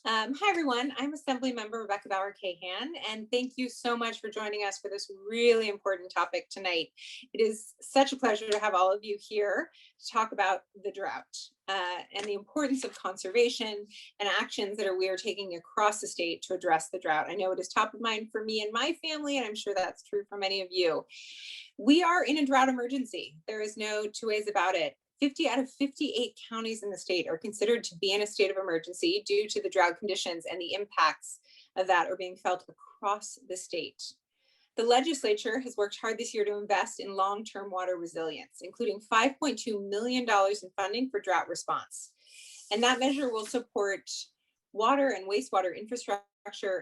Hi, everyone. I'm Assemblymember Rebecca Bauer-Kahan, and thank you so much for joining us for this really important topic tonight. It is such a pleasure to have all of you here to talk about the drought and the importance of conservation and actions that we are taking across the state to address the drought. I know it is top of mind for me and my family, and I'm sure that's true for many of you. We are in a drought emergency. There is no two ways about it. 50 out of 58 counties in the state are considered to be in a state of emergency due to the drought conditions, and the impacts of that are being felt across the state. The legislature has worked hard this year to invest in long-term water resilience, including $5.2 million in funding for drought response. And that measure will support water and wastewater infrastructure,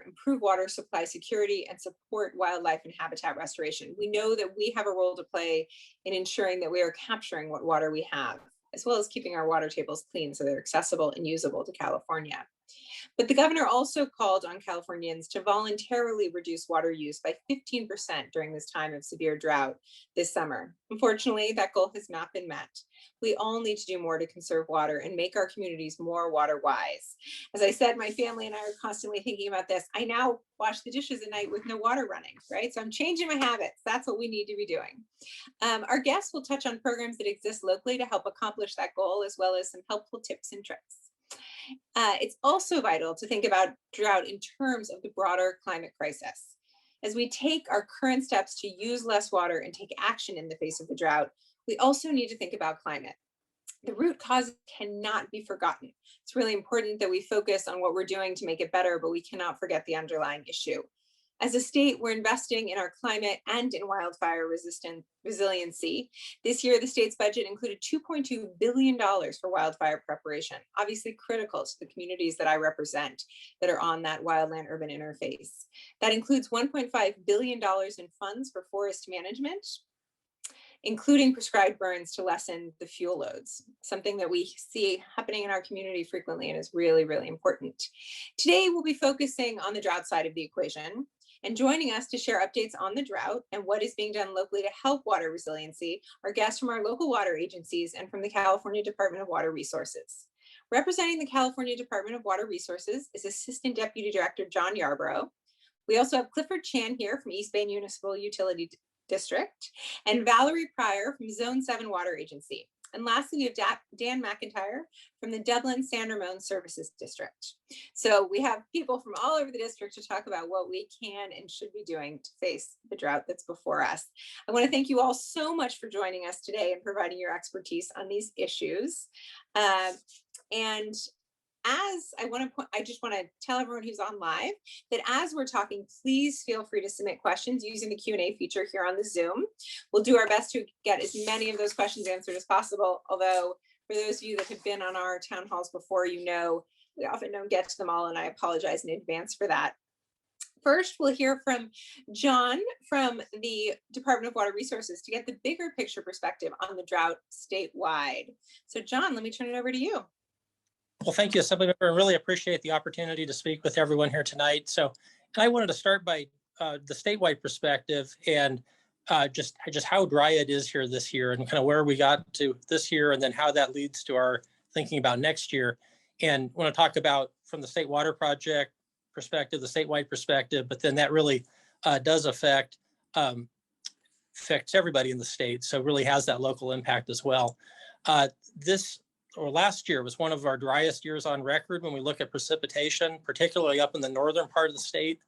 improve water supply security, and support wildlife and habitat restoration. We know that we have a role to play in ensuring that we are capturing what water we have, as well as keeping our water tables clean so they're accessible and usable to California. But the governor also called on Californians to voluntarily reduce water use by 15% during this time of severe drought this summer. Unfortunately, that goal has not been met. We all need to do more to conserve water and make our communities more water wise. As I said, my family and I are constantly thinking about this. I now wash the dishes at night with no water running, right? So I'm changing my habits. That's what we need to be doing. Our guests will touch on programs that exist locally to help accomplish that goal, as well as some helpful tips and tricks. It's also vital to think about drought in terms of the broader climate crisis. As we take our current steps to use less water and take action in the face of the drought, we also need to think about climate. The root causes cannot be forgotten. It's really important that we focus on what we're doing to make it better, but we cannot forget the underlying issue. As a state, we're investing in our climate and in wildfire resiliency. This year, the state's budget included $2.2 billion for wildfire preparation, obviously critical to the communities that I represent that are on that wildland urban interface. That includes $1.5 billion in funds for forest management, including prescribed burns to lessen the fuel loads, something that we see happening in our community frequently and is really, really important. Today, we'll be focusing on the drought side of the equation. And joining us to share updates on the drought and what is being done locally to help water resiliency are guests from our local water agencies and from the California Department of Water Resources. Representing the California Department of Water Resources is Assistant Deputy Director John Yarborough. We also have Clifford Chan here from East Bay Municipal Utility District and Valerie Pryor from Zone 7 Water Agency. And lastly, we have Dan McIntyre from the Dublin San Ramon Services District. So we have people from all over the district to talk about what we can and should be doing to face the drought that's before us. I want to thank you all so much for joining us today and providing your expertise on these issues. And as I just want to tell everyone who's on live that as we're talking, please feel free to submit questions using the Q&A feature here on the Zoom. We'll do our best to get as many of those questions answered as possible, although for those of you that have been on our town halls before, you know we often don't get to them all, and I apologize in advance for that. First, we'll hear from John from the Department of Water Resources to get the bigger picture perspective on the drought statewide. So John, let me turn it over to you. Well, thank you, Assemblymember. I really appreciate the opportunity to speak with everyone here tonight. So I wanted to start by the statewide perspective and just how dry it is here this year and kind of where we got to this year and then how that leads to our thinking about next year. And I want to talk about from the State Water Project perspective, the statewide perspective, but then that really does affects everybody in the state. So it really has that local impact as well. Last year was one of our driest years on record when we look at precipitation, particularly up in the northern part of the state.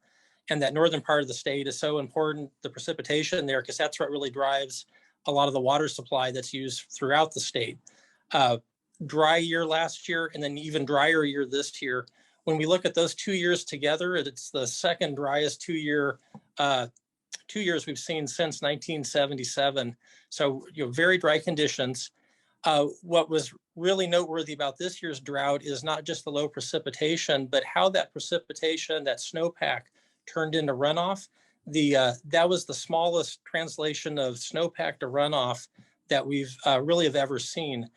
And that northern part of the state is so important, the precipitation there, because that's what really drives a lot of the water supply that's used throughout the state. Dry year last year, and then even drier year this year. When we look at those 2 years together, it's the second driest 2 years we've seen since 1977. So, very dry conditions. What was really noteworthy about this year's drought is not just the low precipitation, but how that precipitation, that snowpack, turned into runoff. That was the smallest translation of snowpack to runoff that we've really have ever seen.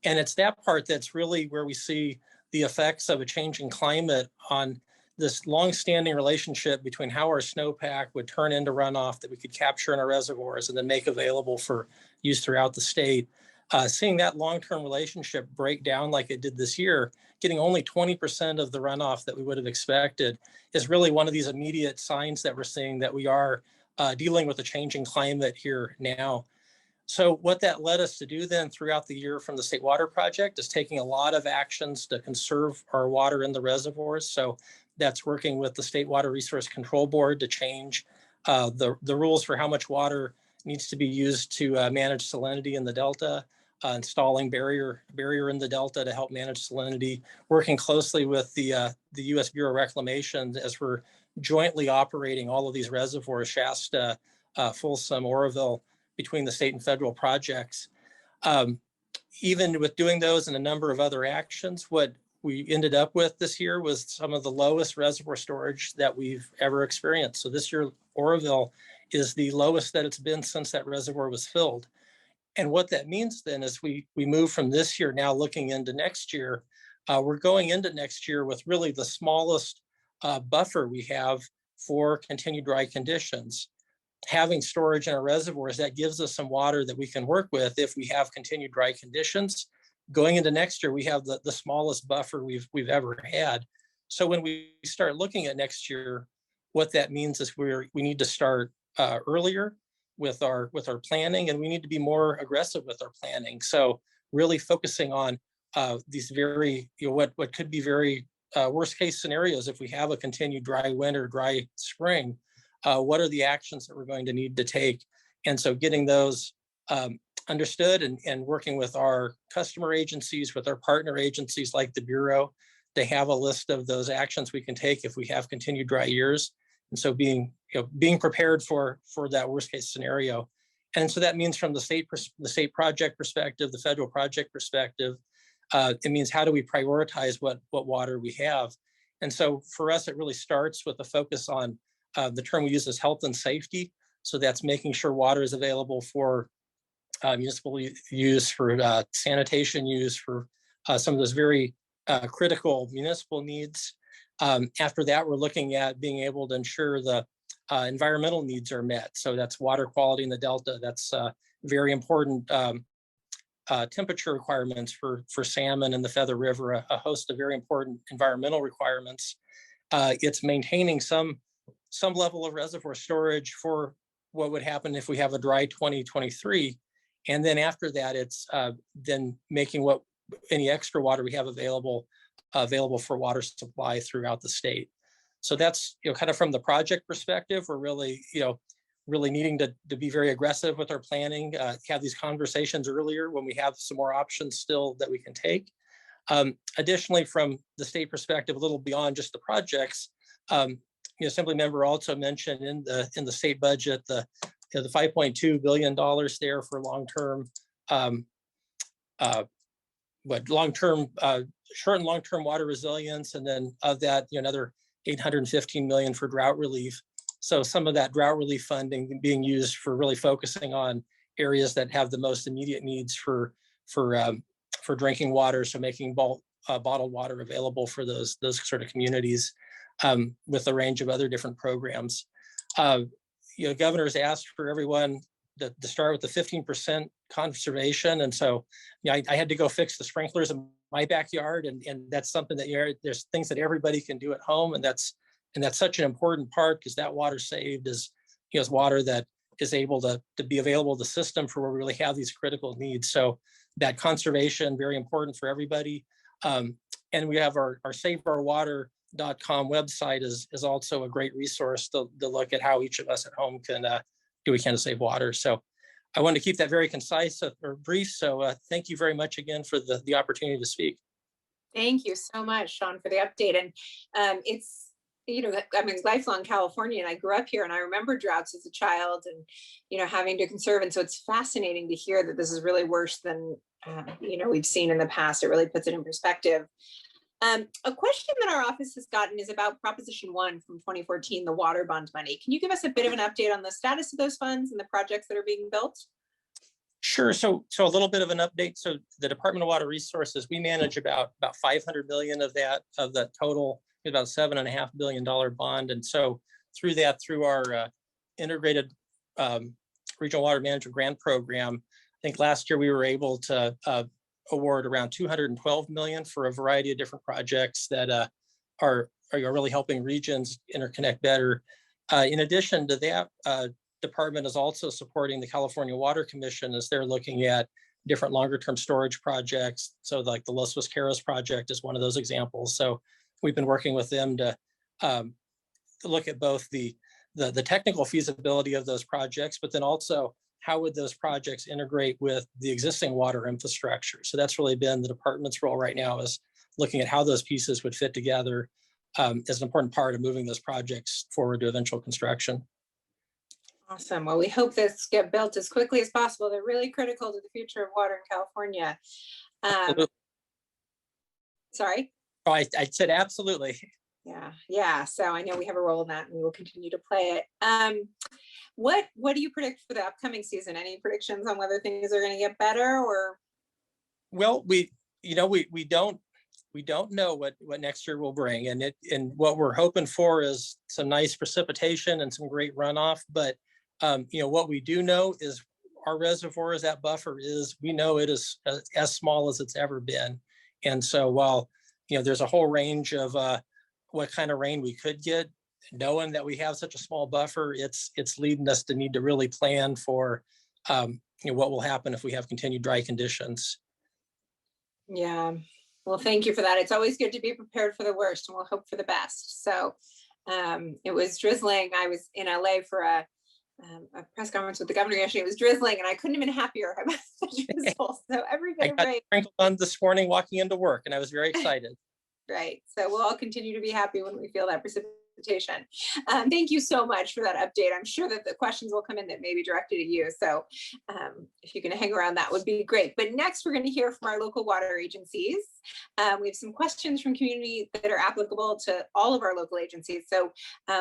And it's that part that's really where we see the effects of a changing climate on this long-standing relationship between how our snowpack would turn into runoff that we could capture in our reservoirs and then make available for use throughout the state. Seeing that long-term relationship break down like it did this year, getting only 20% of the runoff that we would have expected is really one of these immediate signs that we're seeing that we are dealing with a changing climate here now. So what that led us to do then throughout the year from the State Water Project is taking a lot of actions to conserve our water in the reservoirs. So that's working with the State Water Resource Control Board to change the rules for how much water needs to be used to manage salinity in the Delta, installing barrier in the Delta to help manage salinity, working closely with the U.S. Bureau of Reclamation as we're jointly operating all of these reservoirs, Shasta, Folsom, Oroville, between the state and federal projects. Even with doing those and a number of other actions, what we ended up with this year was some of the lowest reservoir storage that we've ever experienced. So this year, Oroville is the lowest that it's been since that reservoir was filled. And what that means then is we move from this year now looking into next year, we're going into next year with really the smallest buffer we have for continued dry conditions. Having storage in our reservoirs, that gives us some water that we can work with if we have continued dry conditions. Going into next year, we have the smallest buffer we've ever had. So when we start looking at next year, what that means is we need to start earlier with our planning, and we need to be more aggressive with our planning. So really focusing on these very, what could be very worst case scenarios if we have a continued dry winter, dry spring. What are the actions that we're going to need to take? And so getting those understood and working with our customer agencies, with our partner agencies like the Bureau, to have a list of those actions we can take if we have continued dry years. And so being prepared for that worst case scenario. And so that means from the state project perspective, the federal project perspective, it means how do we prioritize what water we have? And so for us, it really starts with a focus on the term we use is health and safety. So that's making sure water is available for municipal use, for sanitation use, for some of those very critical municipal needs. After that, we're looking at being able to ensure the environmental needs are met. So that's water quality in the Delta. That's very important temperature requirements for salmon in the Feather River, a host of very important environmental requirements. It's maintaining some level of reservoir storage for what would happen if we have a dry 2023. And then after that, it's then making what any extra water we have available for water supply throughout the state. So that's, kind of from the project perspective, we're really, really needing to be very aggressive with our planning, have these conversations earlier when we have some more options still that we can take. Additionally, from the state perspective, a little beyond just the projects, Assemblymember also mentioned in the state budget the $5.2 billion there for long-term, short and long-term water resilience, and then of that, another $815 million for drought relief. So some of that drought relief funding being used for really focusing on areas that have the most immediate needs for drinking water. So making bottled water available for those sort of communities, with a range of other different programs. Governor's asked for everyone to start with the 15% conservation. And so I had to go fix the sprinklers in my backyard. And that's something that there's things that everybody can do at home. And that's such an important part, because that water saved is water that is able to be available to the system for where we really have these critical needs. So that conservation, very important for everybody. And we have our SaveOurWater.com website is also a great resource to look at how each of us at home can do we can to save water. So I wanted to keep that very concise or brief. So thank you very much again for the opportunity to speak. Thank you so much, Sean, for the update. And it's, I'm a lifelong Californian. I grew up here and I remember droughts as a child and, having to conserve. And so it's fascinating to hear that this is really worse than, we've seen in the past. It really puts it in perspective. A question that our office has gotten is about Proposition 1 from 2014, the water bond money. Can you give us a bit of an update on the status of those funds and the projects that are being built? Sure. So a little bit of an update. So the Department of Water Resources, we manage about 500 million of the total, about $7.5 billion bond. And so through our integrated regional water management grant program, think last year we were able to award around 212 million for a variety of different projects that are really helping regions interconnect better. In addition to that, department is also supporting the California Water Commission as they're looking at different longer-term storage projects. So like the Los Vasqueros project is one of those examples. So we've been working with them to look at both the technical feasibility of those projects, but then also how would those projects integrate with the existing water infrastructure. So that's really been the department's role right now, is looking at how those pieces would fit together as an important part of moving those projects forward to eventual construction. Awesome. Well, we hope this get built as quickly as possible. They're really critical to the future of water in California. Sorry? Oh, I said absolutely. Yeah. So I know we have a role in that, and we will continue to play it. What do you predict for the upcoming season? Any predictions on whether things are going to get better or? Well, we don't know what next year will bring, and what we're hoping for is some nice precipitation and some great runoff. But what we do know is our reservoir, as that buffer is, we know it is as small as it's ever been. And so while there's a whole range of what kind of rain we could get, knowing that we have such a small buffer, it's leading us to need to really plan for what will happen if we have continued dry conditions. Yeah. Well, thank you for that. It's always good to be prepared for the worst, and we'll hope for the best. So it was drizzling. I was in LA for a press conference with the governor yesterday. It was drizzling, and I couldn't have been happier about the drizzle. So every bit of rain. Sprinkled on this morning walking into work, and I was very excited. Right. So we'll all continue to be happy when we feel that precipitation. Thank you so much for that update. I'm sure that the questions will come in that may be directed at you. So if you can hang around, that would be great. But next, we're going to hear from our local water agencies. We have some questions from community that are applicable to all of our local agencies. So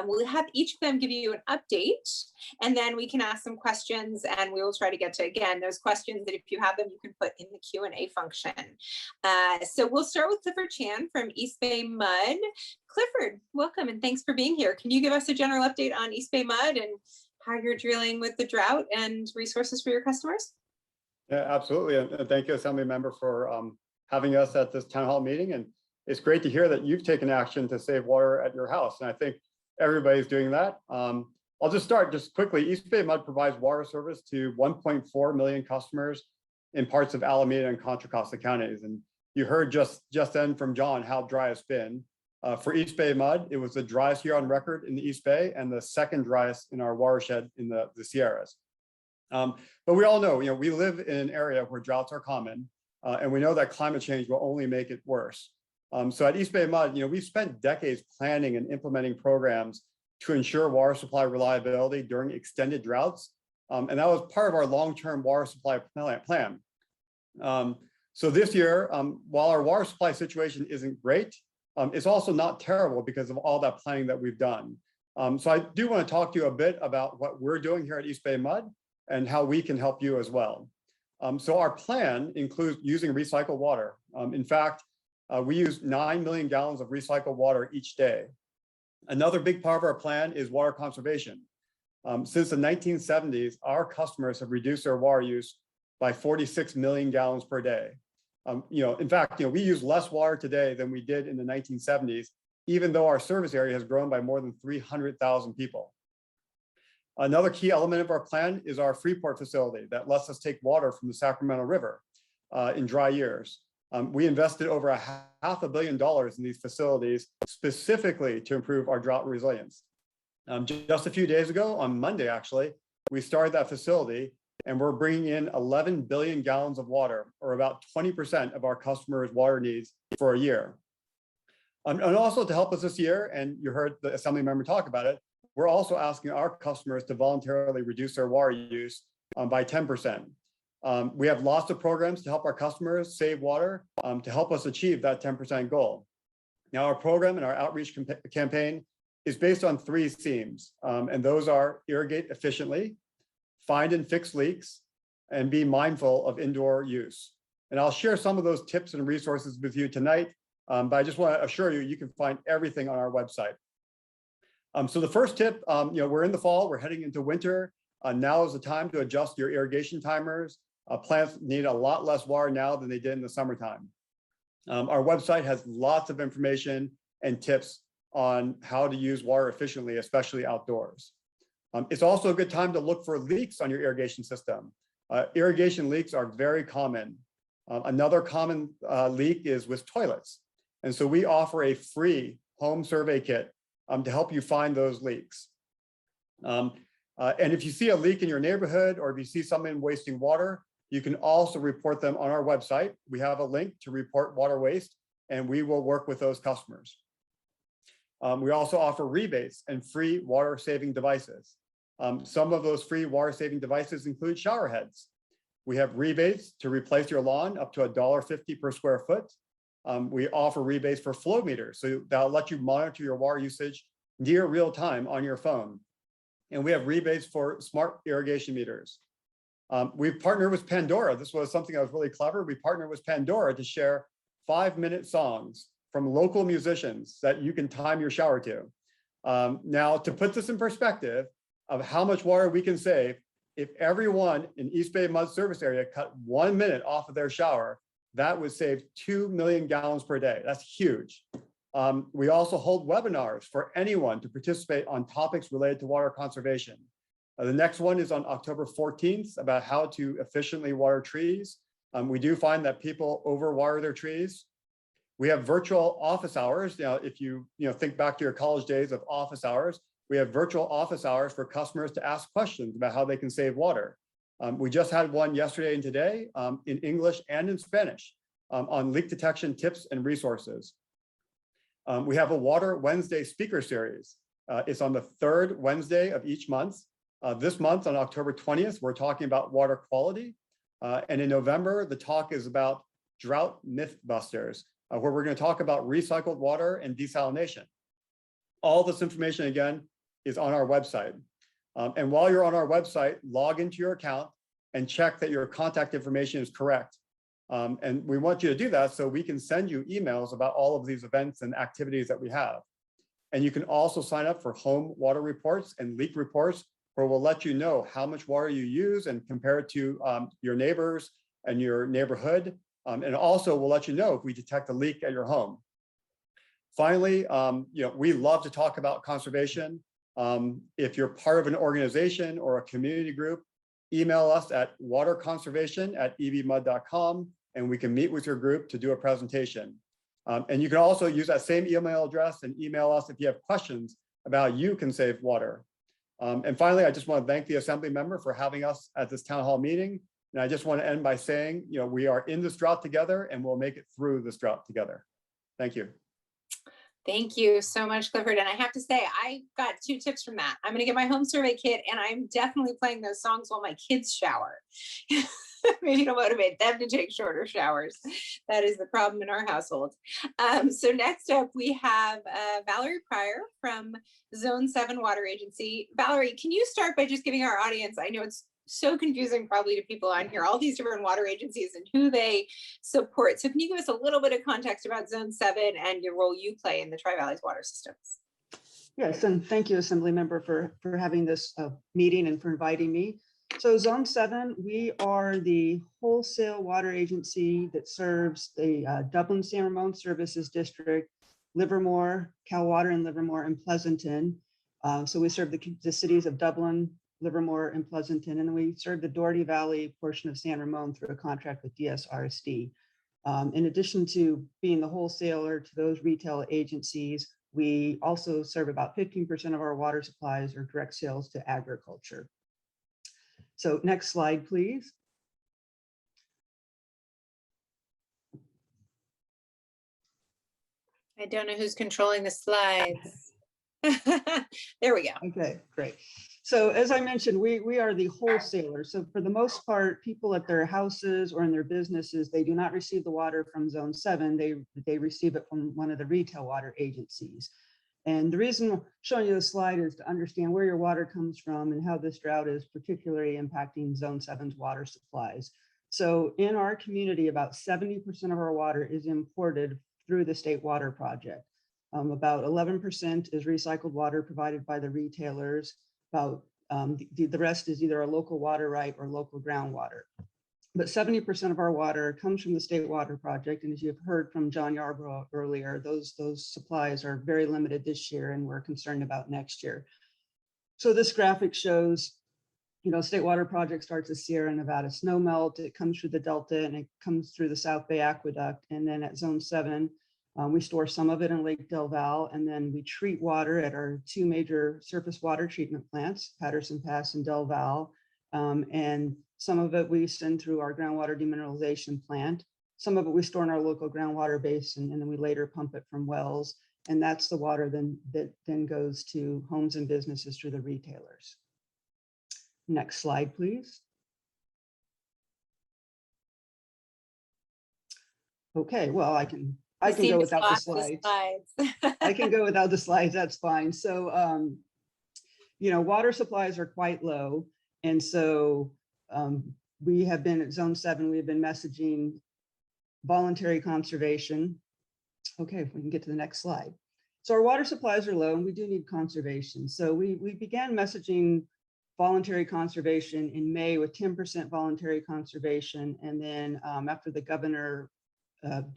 we'll have each of them give you an update, and then we can ask some questions, and we will try to get to, again, those questions that if you have them, you can put in the Q&A function. So we'll start with Clifford Chan from East Bay Mud. Clifford, welcome, and thanks for being here. Can you give us a general update on East Bay Mud and how you're dealing with the drought and resources for your customers? Yeah, absolutely. And thank you, Assemblymember, for having us at this town hall meeting. And it's great to hear that you've taken action to save water at your house. And I think everybody's doing that. I'll just start quickly. East Bay Mud provides water service to 1.4 million customers in parts of Alameda and Contra Costa counties. And you heard just then from John how dry it's been. For East Bay Mud, it was the driest year on record in the East Bay and the second driest in our watershed in the Sierras. But we all know, we live in an area where droughts are common, and we know that climate change will only make it worse. So at East Bay Mud, we've spent decades planning and implementing programs to ensure water supply reliability during extended droughts. And that was part of our long-term water supply plan. So this year, while our water supply situation isn't great, it's also not terrible because of all that planning that we've done. So I do want to talk to you a bit about what we're doing here at East Bay Mud and how we can help you as well. So our plan includes using recycled water. In fact, we use 9 million gallons of recycled water each day. Another big part of our plan is water conservation. Since the 1970s, our customers have reduced their water use by 46 million gallons per day. In fact, we use less water today than we did in the 1970s, even though our service area has grown by more than 300,000 people. Another key element of our plan is our Freeport facility that lets us take water from the Sacramento River in dry years. We invested over $500 million in these facilities specifically to improve our drought resilience. Just a few days ago, on Monday actually, we started that facility, and we're bringing in 11 billion gallons of water, or about 20% of our customers' water needs for a year. And also to help us this year, and you heard the Assemblymember talk about it, we're also asking our customers to voluntarily reduce their water use by 10%. We have lots of programs to help our customers save water to help us achieve that 10% goal. Now, our program and our outreach campaign is based on 3 themes, and those are irrigate efficiently, find and fix leaks, and be mindful of indoor use. And I'll share some of those tips and resources with you tonight, but I just want to assure you, you can find everything on our website. So the first tip, we're in the fall, we're heading into winter. Now is the time to adjust your irrigation timers Plants need a lot less water now than they did in the summertime. Our website has lots of information and tips on how to use water efficiently, especially outdoors. It's also a good time to look for leaks on your irrigation system. Irrigation leaks are very common. Another common leak is with toilets. And so we offer a free home survey kit to help you find those leaks. And if you see a leak in your neighborhood, or if you see someone wasting water, you can also report them on our website. We have a link to report water waste, and we will work with those customers. We also offer rebates and free water saving devices. Some of those free water saving devices include shower heads. We have rebates to replace your lawn up to $1.50 per square foot. We offer rebates for flow meters, so that'll let you monitor your water usage near real time on your phone. And we have rebates for smart irrigation meters. We've partnered with Pandora. This was something that was really clever. We partnered with Pandora to share 5-minute songs from local musicians that you can time your shower to. Now, to put this in perspective of how much water we can save, if everyone in East Bay Mud Service Area cut 1 minute off of their shower, that would save 2 million gallons per day. That's huge. We also hold webinars for anyone to participate on topics related to water conservation. The next one is on October 14th about how to efficiently water trees. We do find that people overwater their trees. We have virtual office hours. Now, if you think back to your college days of office hours, we have virtual office hours for customers to ask questions about how they can save water. We just had one yesterday and today in English and in Spanish on leak detection tips and resources. We have a Water Wednesday speaker series. It's on the 3rd Wednesday of each month. This month on October 20th, we're talking about water quality. And in November, the talk is about drought mythbusters, where we're going to talk about recycled water and desalination. All this information, again, is on our website. And while you're on our website, log into your account and check that your contact information is correct. And we want you to do that so we can send you emails about all of these events and activities that we have. And you can also sign up for home water reports and leak reports, where we'll let you know how much water you use and compare it to your neighbors and your neighborhood. And also we'll let you know if we detect a leak at your home. Finally, we love to talk about conservation. If you're part of an organization or a community group, email us at waterconservation@ebmud.com, and we can meet with your group to do a presentation. And you can also use that same email address and email us if you have questions about how you can save water. And finally, I just want to thank the Assembly member for having us at this town hall meeting. And I just want to end by saying, we are in this drought together, and we'll make it through this drought together. Thank you. Thank you so much, Clifford. And I have to say, I got 2 tips from that. I'm going to get my home survey kit, and I'm definitely playing those songs while my kids shower. Maybe it'll motivate them to take shorter showers. That is the problem in our household. So next up, we have Valerie Pryor from Zone 7 Water Agency. Valerie, can you start by just giving our audience, I know it's so confusing probably to people on here, all these different water agencies and who they support. So can you give us a little bit of context about Zone 7 and your role you play in the Tri-Valley's water systems? Yes, and thank you, Assembly Member, for having this meeting and for inviting me. So Zone 7, we are the wholesale water agency that serves the Dublin San Ramon Services District, Livermore, Cal Water in Livermore, and Pleasanton. So we serve the cities of Dublin, Livermore, and Pleasanton, and then we serve the Doherty Valley portion of San Ramon through a contract with DSRSD. In addition to being the wholesaler to those retail agencies, we also serve about 15% of our water supplies or direct sales to agriculture. So next slide, please. I don't know who's controlling the slides. There we go. Okay, great. So as I mentioned, we are the wholesaler. So for the most part, people at their houses or in their businesses, they do not receive the water from Zone 7. They receive it from one of the retail water agencies. And the reason I'm showing you this slide is to understand where your water comes from and how this drought is particularly impacting Zone 7's water supplies. So in our community, about 70% of our water is imported through the State Water Project. About 11% is recycled water provided by the retailers. About the rest is either a local water right or local groundwater. but 70% of our water comes from the State Water Project. And as you've heard from John Yarbrough earlier, those supplies are very limited this year, and we're concerned about next year. So this graphic shows, State Water Project starts at Sierra Nevada snowmelt. It comes through the Delta and it comes through the South Bay Aqueduct. And then at Zone 7, we store some of it in Lake Del Val, and then we treat water at our two major surface water treatment plants, Patterson Pass and Del Val. And some of it we send through our groundwater demineralization plant. Some of it we store in our local groundwater basin, and then we later pump it from wells. And that's the water that then goes to homes and businesses through the retailers. Next slide, please. Okay, well, I can go without the slides. I can go without the slides, that's fine. So, water supplies are quite low. And so we have been at Zone 7, we have been messaging voluntary conservation. Okay, if we can get to the next slide. So our water supplies are low and we do need conservation. So we began messaging voluntary conservation in May with 10% voluntary conservation. And then after the governor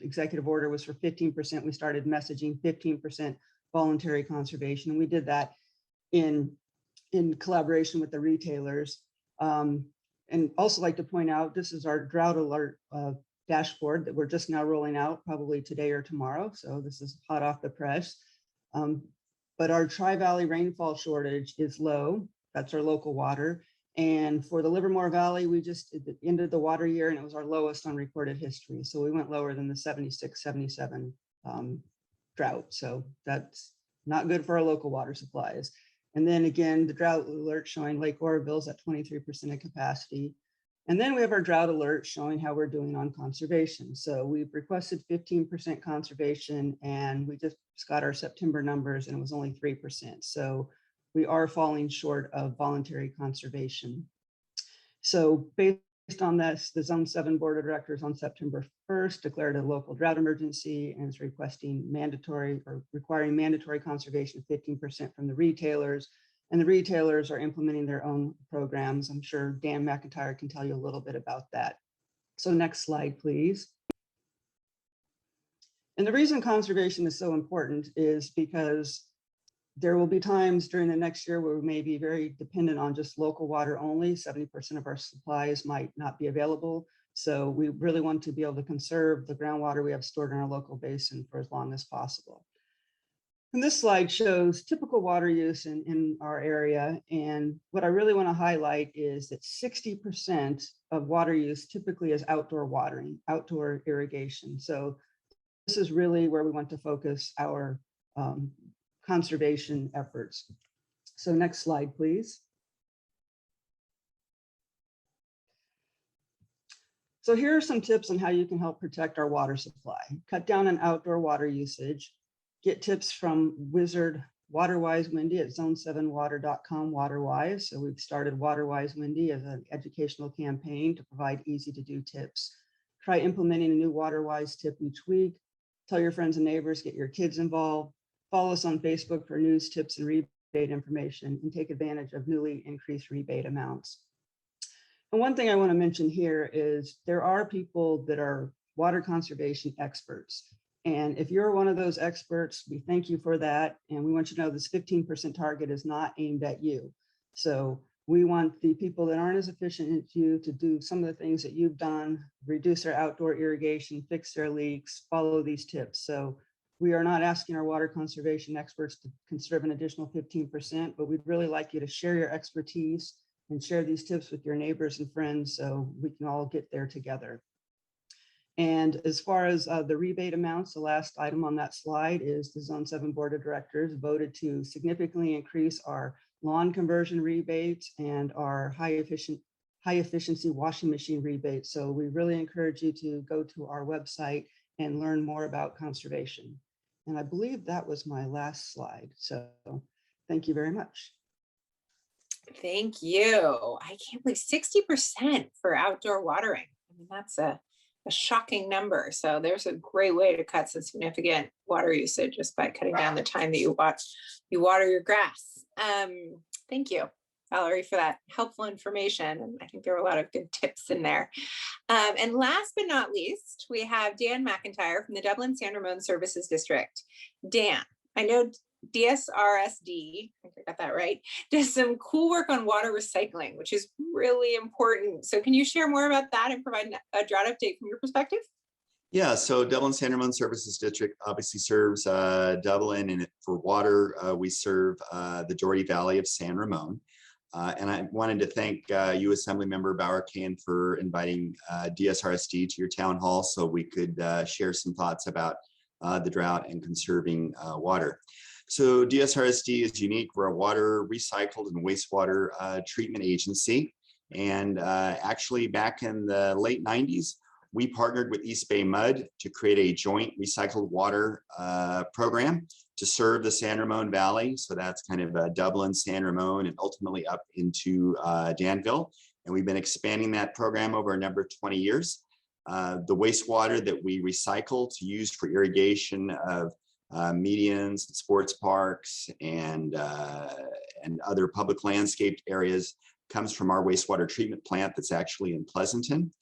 executive order was for 15%, we started messaging 15% voluntary conservation. And we did that in collaboration with the retailers. And also like to point out, this is our drought alert dashboard that we're just now rolling out probably today or tomorrow. So this is hot off the press. But our Tri-Valley rainfall shortage is low. That's our local water. And for the Livermore Valley, we just ended the water year and it was our lowest on recorded history. So we went lower than the 76, 77 drought. So that's not good for our local water supplies. And then again, the drought alert showing Lake Oroville's at 23% of capacity. And then we have our drought alert showing how we're doing on conservation. So we've requested 15% conservation and we just got our September numbers and it was only 3%. So we are falling short of voluntary conservation. So based on this, the Zone 7 Board of Directors on September 1st declared a local drought emergency and is requesting requiring mandatory conservation of 15% from the retailers. And the retailers are implementing their own programs. I'm sure Dan McIntyre can tell you a little bit about that. So next slide, please. And the reason conservation is so important is because there will be times during the next year where we may be very dependent on just local water only. 70% of our supplies might not be available. So we really want to be able to conserve the groundwater we have stored in our local basin for as long as possible. And this slide shows typical water use in our area. And what I really want to highlight is that 60% of water use typically is outdoor watering, outdoor irrigation. So this is really where we want to focus our conservation efforts. So next slide, please. So here are some tips on how you can help protect our water supply. Cut down on outdoor water usage. Get tips from Wizard Waterwise Wendy at zone7water.com waterwise. So we've started Waterwise Wendy as an educational campaign to provide easy to do tips. Try implementing a new Waterwise tip each week. Tell your friends and neighbors, get your kids involved. Follow us on Facebook for news, tips, and rebate information, and take advantage of newly increased rebate amounts. And one thing I want to mention here is there are people that are water conservation experts. And if you're one of those experts, we thank you for that. And we want you to know this 15% target is not aimed at you. So we want the people that aren't as efficient as you to do some of the things that you've done, reduce their outdoor irrigation, fix their leaks, follow these tips. So we are not asking our water conservation experts to conserve an additional 15%, but we'd really like you to share your expertise and share these tips with your neighbors and friends so we can all get there together. And as far as the rebate amounts, the last item on that slide is the Zone 7 Board of Directors voted to significantly increase our lawn conversion rebates and our high efficiency washing machine rebates. So we really encourage you to go to our website and learn more about conservation. And I believe that was my last slide. So thank you very much. Thank you. I can't believe 60% for outdoor watering. I mean, that's a shocking number. So there's a great way to cut some significant water usage just by cutting down the time that you water your grass. Thank you. Valerie, for that helpful information. And I think there were a lot of good tips in there. And last but not least, we have Dan McIntyre from the Dublin San Ramon Services District. Dan, I know DSRSD, I think I got that right, does some cool work on water recycling, which is really important. So can you share more about that and provide a drought update from your perspective? Yeah, so Dublin San Ramon Services District obviously serves Dublin, and for water, we serve the Doherty Valley of San Ramon. And I wanted to thank you, Assemblymember Bauer-Kahan, for inviting DSRSD to your town hall so we could share some thoughts about the drought and conserving water. So DSRSD is unique. We're a water recycled and wastewater treatment agency. And actually back in the late 90s, we partnered with East Bay Mud to create a joint recycled water program to serve the San Ramon Valley. So that's kind of Dublin, San Ramon, and ultimately up into Danville. And we've been expanding that program over a number of 20 years. The wastewater that we recycle to use for irrigation of medians, sports parks, and other public landscaped areas comes from our wastewater treatment plant that's actually in Pleasanton.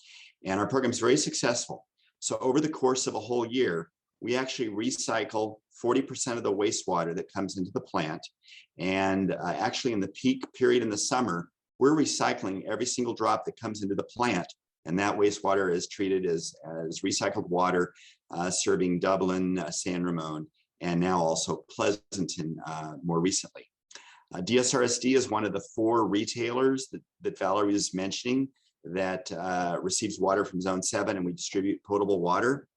And our program is very successful. So over the course of a whole year, we actually recycle 40% of the wastewater that comes into the plant. And actually in the peak period in the summer, we're recycling every single drop that comes into the plant. And that wastewater is treated as recycled water, serving Dublin, San Ramon, and now also Pleasanton more recently. DSRSD is one of the 4 retailers that Valerie was mentioning that receives water from Zone 7, and we distribute potable water.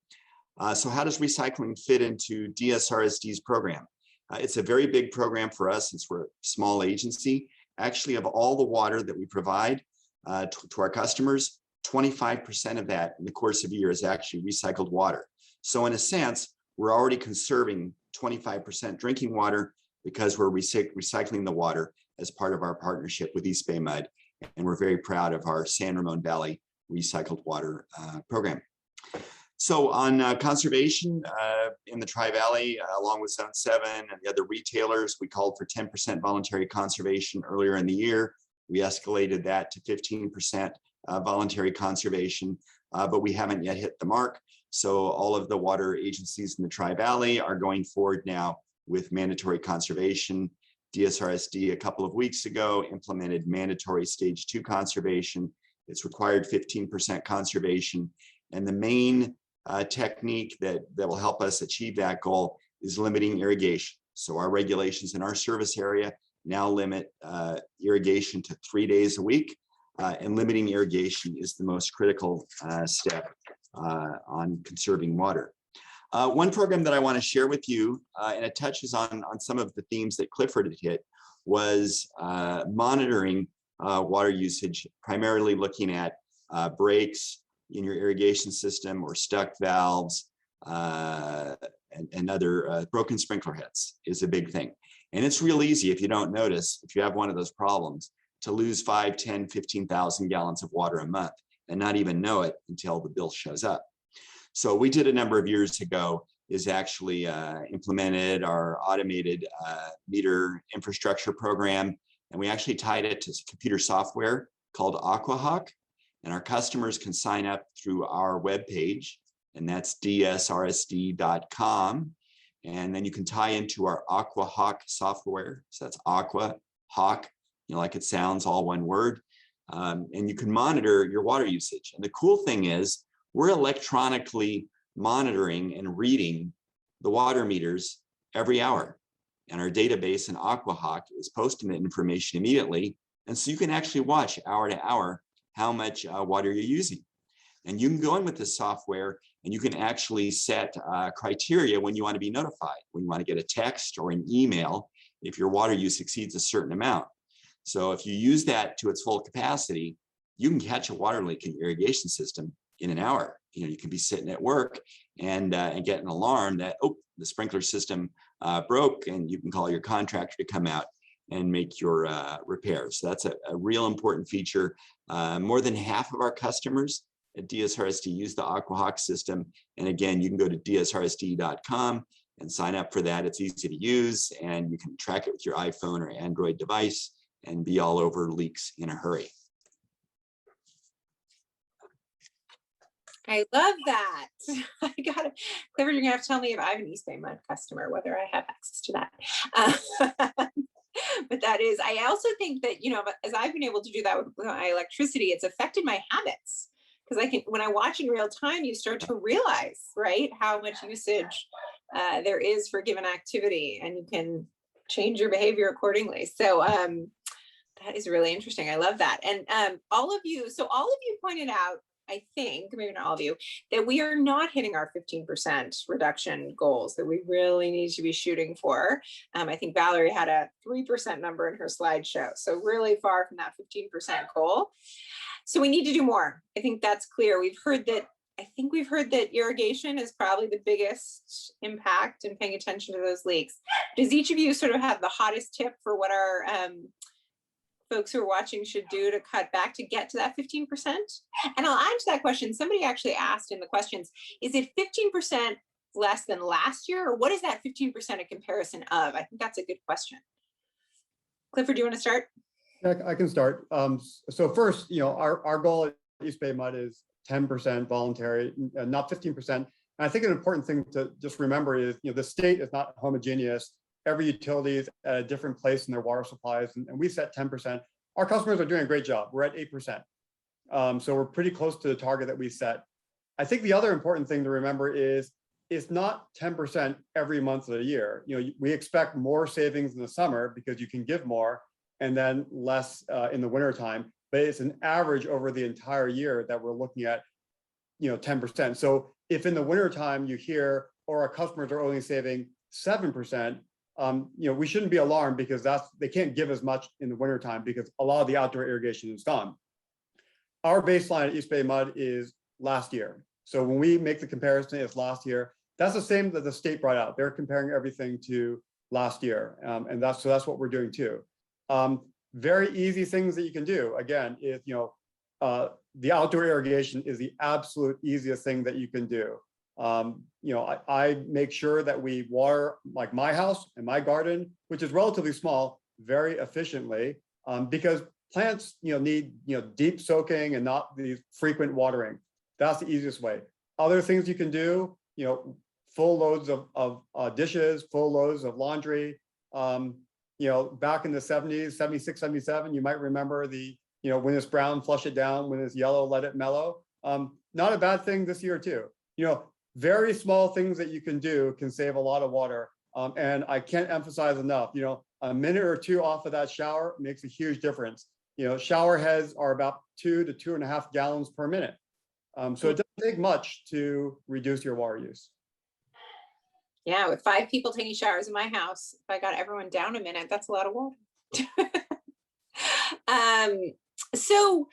So how does recycling fit into DSRSD's program? It's a very big program for us since we're a small agency. Actually, of all the water that we provide to our customers, 25% of that in the course of a year is actually recycled water. So in a sense, we're already conserving 25% drinking water because we're recycling the water as part of our partnership with East Bay Mud. And we're very proud of our San Ramon Valley recycled water program. So on conservation in the Tri-Valley, along with Zone 7 and the other retailers, we called for 10% voluntary conservation earlier in the year. We escalated that to 15% voluntary conservation, but we haven't yet hit the mark. So all of the water agencies in the Tri-Valley are going forward now with mandatory conservation. DSRSD a couple of weeks ago implemented mandatory stage 2 conservation. It's required 15% conservation. And the main technique that will help us achieve that goal is limiting irrigation. So our regulations in our service area now limit irrigation to 3 days a week. And limiting irrigation is the most critical step on conserving water. One program that I want to share with you, and it touches on some of the themes that Clifford had hit, was monitoring water usage, primarily looking at breaks in your irrigation system or stuck valves and other broken sprinkler heads is a big thing. And it's real easy if you don't notice, if you have one of those problems, to lose 5, 10, 15,000 gallons of water a month and not even know it until the bill shows up. So we did a number of years ago is actually implemented our automated meter infrastructure program. And we actually tied it to computer software called AquaHawk. And our customers can sign up through our webpage, and that's dsrsd.com. And then you can tie into our AquaHawk software. So that's AquaHawk, like it sounds, all one word. And you can monitor your water usage. And the cool thing is, we're electronically monitoring and reading the water meters every hour. And our database in AquaHawk is posting that information immediately. And so you can actually watch hour to hour how much water you're using. And you can go in with this software and you can actually set criteria when you want to be notified, when you want to get a text or an email if your water use exceeds a certain amount. So if you use that to its full capacity, you can catch a water leak in your irrigation system in an hour. You can be sitting at work and get an alarm that, oh, the sprinkler system broke, and you can call your contractor to come out and make your repairs. So that's a real important feature. More than half of our customers at DSRSD use the AquaHawk system. And again, you can go to dsrsd.com and sign up for that. It's easy to use, and you can track it with your iPhone or Android device. and be all over leaks in a hurry. I love that. I got it. Clifford, you're gonna have to tell me if I have an East Bay Mud customer, whether I have access to that. But that is, I also think that, as I've been able to do that with my electricity, it's affected my habits. Because when I watch in real time, you start to realize, right, how much usage there is for given activity, and you can change your behavior accordingly. So that is really interesting. I love that. And all of you pointed out, I think, maybe not all of you, that we are not hitting our 15% reduction goals that we really need to be shooting for. I think Valerie had a 3% number in her slideshow. So really far from that 15% goal. So we need to do more. I think that's clear. We've heard that irrigation is probably the biggest impact in paying attention to those leaks. Does each of you sort of have the hottest tip for what our folks who are watching should do to cut back to get to that 15%? And I'll add to that question. Somebody actually asked in the questions, is it 15% less than last year, or what is that 15% a comparison of? I think that's a good question. Clifford, do you want to start? Yeah, I can start. So first, our goal at East Bay Mud is 10% voluntary, not 15%. And I think an important thing to just remember is, the state is not homogeneous. Every utility is at a different place in their water supplies, and we set 10%. Our customers are doing a great job. We're at 8%. So we're pretty close to the target that we set. I think the other important thing to remember is it's not 10% every month of the year. We expect more savings in the summer because you can give more, and then less in the winter time. But it's an average over the entire year that we're looking at, 10%. So if in the winter time you hear, or our customers are only saving 7%, we shouldn't be alarmed, because they can't give as much in the wintertime because a lot of the outdoor irrigation is gone. Our baseline at East Bay Mud is last year. So when we make the comparison, it's last year. That's the same that the state brought out. They're comparing everything to last year. And that's what we're doing too. Very easy things that you can do. Again, if the outdoor irrigation is the absolute easiest thing that you can do. I make sure that we water, like my house and my garden, which is relatively small, very efficiently, because plants, need, deep soaking and not the frequent watering. That's the easiest way. Other things you can do, full loads of dishes, full loads of laundry. Back in the 70s, 76, 77, you might remember when it's brown, flush it down. When it's yellow, let it mellow. Not a bad thing this year too. Very small things that you can do can save a lot of water. And I can't emphasize enough, a minute or two off of that shower makes a huge difference. Shower heads are about 2 to 2.5 gallons per minute. So it doesn't take much to reduce your water use. Yeah, with 5 people taking showers in my house, if I got everyone down a minute, that's a lot of water. So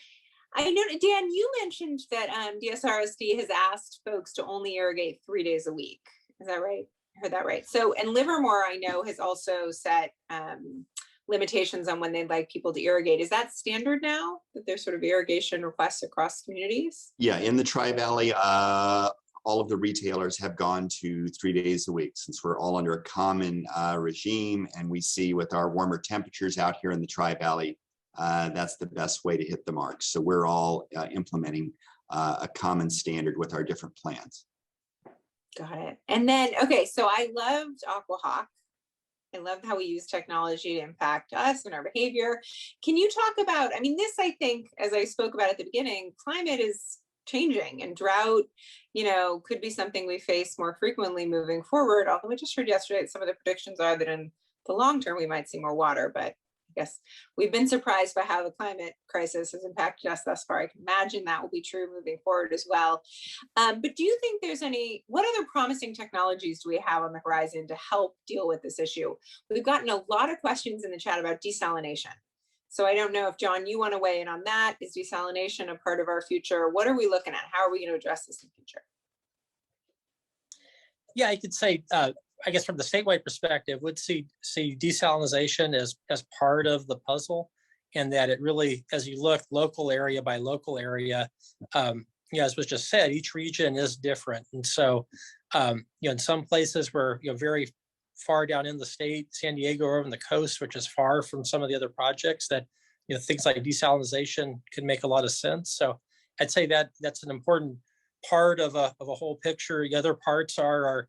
I know, Dan, you mentioned that DSRSD has asked folks to only irrigate 3 days a week. Is that right? I heard that right. So, and Livermore, I know, has also set limitations on when they'd like people to irrigate. Is that standard now, that there's sort of irrigation requests across communities? Yeah, in the Tri-Valley, all of the retailers have gone to 3 days a week, since we're all under a common regime, and we see with our warmer temperatures out here in the Tri-Valley, that's the best way to hit the mark. So we're all implementing a common standard with our different plans. Got it. And then, okay, so I loved AquaHawk. I loved how we use technology to impact us and our behavior. Can you talk about, this, I think, as I spoke about at the beginning, climate is changing, and drought, could be something we face more frequently moving forward. Although I just heard yesterday that some of the predictions are that in the long term, we might see more water, but I guess we've been surprised by how the climate crisis has impacted us thus far. I can imagine that will be true moving forward as well. But do you think there's what other promising technologies do we have on the horizon to help deal with this issue? We've gotten a lot of questions in the chat about desalination. So I don't know if, John, you want to weigh in on that. Is desalination a part of our future? What are we looking at? How are we going to address this in the future? Yeah, I could say, I guess from the statewide perspective, would see desalination as part of the puzzle, and that it really, as you look local area by local area, as was just said, each region is different. And so, in some places we're very far down in the state, San Diego or on the coast, which is far from some of the other projects that, things like desalination can make a lot of sense. So I'd say that that's an important part of a whole picture. The other parts are our,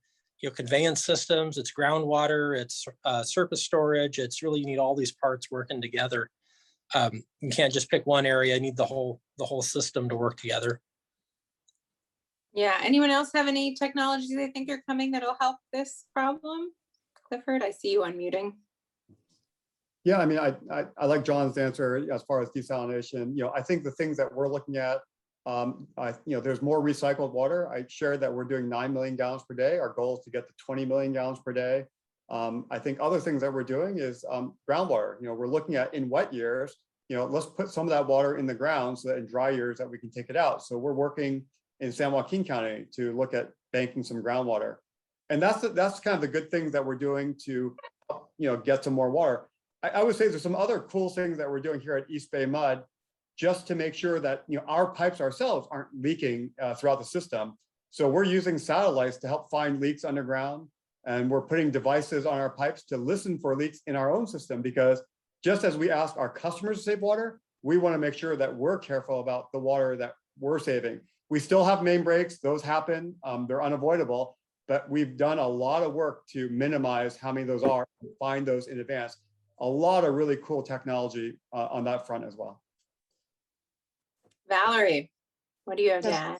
conveyance systems, it's groundwater, it's surface storage. It's really, you need all these parts working together. You can't just pick one area. You need the whole system to work together. Yeah. Anyone else have any technologies they think are coming that'll help this problem? Clifford, I see you unmuting. Yeah, I mean, I like John's answer as far as desalination. I think the things that we're looking at, there's more recycled water. I shared that we're doing 9 million gallons per day. Our goal is to get to 20 million gallons per day. I think other things that we're doing is groundwater. We're looking at in wet years, let's put some of that water in the ground so that in dry years that we can take it out. So we're working in San Joaquin County to look at banking some groundwater. And that's kind of the good things that we're doing to, get some more water. I would say there's some other cool things that we're doing here at East Bay Mud, just to make sure that our pipes ourselves aren't leaking throughout the system. So we're using satellites to help find leaks underground, and we're putting devices on our pipes to listen for leaks in our own system, because just as we ask our customers to save water, we want to make sure that we're careful about the water that we're saving. We still have main breaks, those happen, they're unavoidable, but we've done a lot of work to minimize how many of those are, and find those in advance. A lot of really cool technology on that front as well. Valerie, what do you have to add?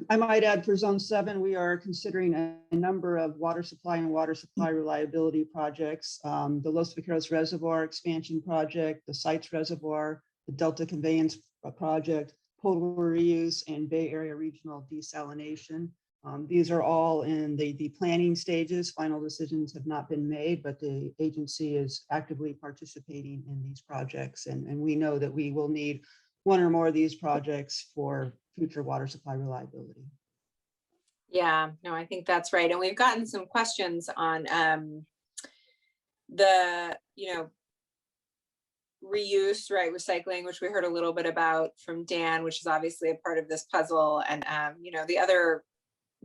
I might add, for Zone 7, we are considering a number of water supply and water supply reliability projects. The Los Vaqueros Reservoir expansion project, the Sites Reservoir, the Delta Conveyance project, potable reuse, and Bay Area Regional Desalination. These are all in the planning stages. Final decisions have not been made, but the agency is actively participating in these projects. And we know that we will need one or more of these projects for future water supply reliability. Yeah, no, I think that's right. And we've gotten some questions on the, reuse, right, recycling, which we heard a little bit about from Dan, which is obviously a part of this puzzle. And, the other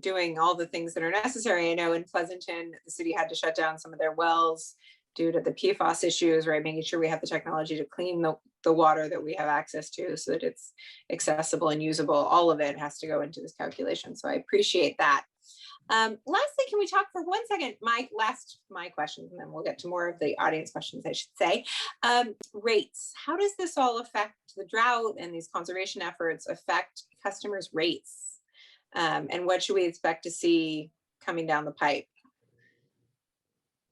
doing all the things that are necessary. I know in Pleasanton, the city had to shut down some of their wells due to the PFAS issues, right? Making sure we have the technology to clean the water that we have access to so that it's accessible and usable. All of it has to go into this calculation. So I appreciate that. Lastly, can we talk for 1 second? My questions, and then we'll get to more of the audience questions, I should say. Rates. How does this all affect the drought and these conservation efforts affect customers' rates? And what should we expect to see coming down the pipe?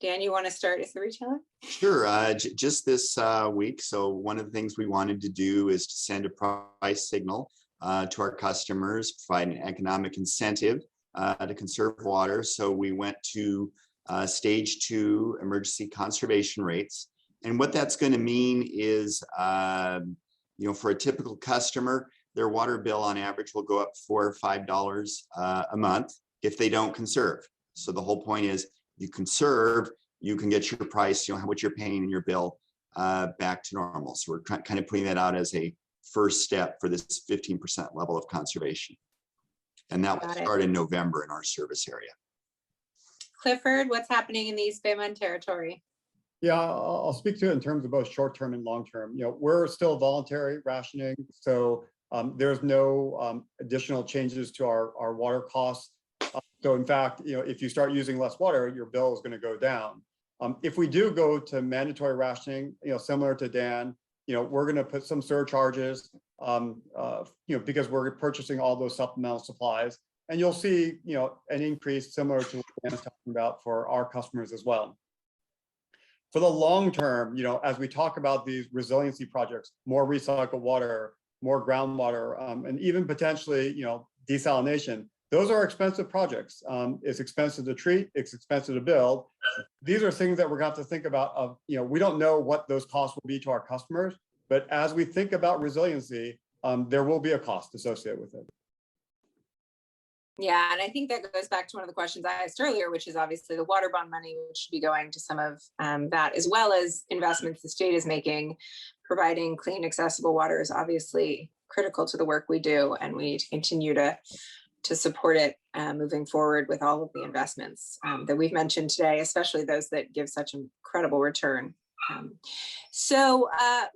Dan, you want to start as the retailer? Sure. Just this week. So one of the things we wanted to do is to send a price signal to our customers, provide an economic incentive to conserve water. So we went to stage 2 emergency conservation rates. And what that's going to mean is, for a typical customer, their water bill on average will go up $4 or $5 a month if they don't conserve. So the whole point is, you conserve, you can get your price, what you're paying in your bill back to normal. So we're kind of putting that out as a first step for this 15% level of conservation. And that will start in November in our service area. Clifford, what's happening in the East Bay Mud territory? Yeah, I'll speak to it in terms of both short-term and long-term. We're still voluntary rationing, so there's no additional changes to our water costs. So in fact, if you start using less water, your bill is going to go down. If we do go to mandatory rationing, similar to Dan, we're going to put some surcharges, because we're purchasing all those supplemental supplies, and you'll see, an increase similar to what Dan is talking about for our customers as well. For the long term, as we talk about these resiliency projects, more recycled water, more groundwater, and even potentially, desalination, those are expensive projects. It's expensive to treat, it's expensive to build. These are things that we're going to have to think about. We don't know what those costs will be to our customers, but as we think about resiliency, there will be a cost associated with it. Yeah, and I think that goes back to one of the questions I asked earlier, which is obviously the water bond money, which should be going to some of that, as well as investments the state is making. Providing clean, accessible water is obviously critical to the work we do, and we need to continue to to support it moving forward with all of the investments that we've mentioned today, especially those that give such incredible return. So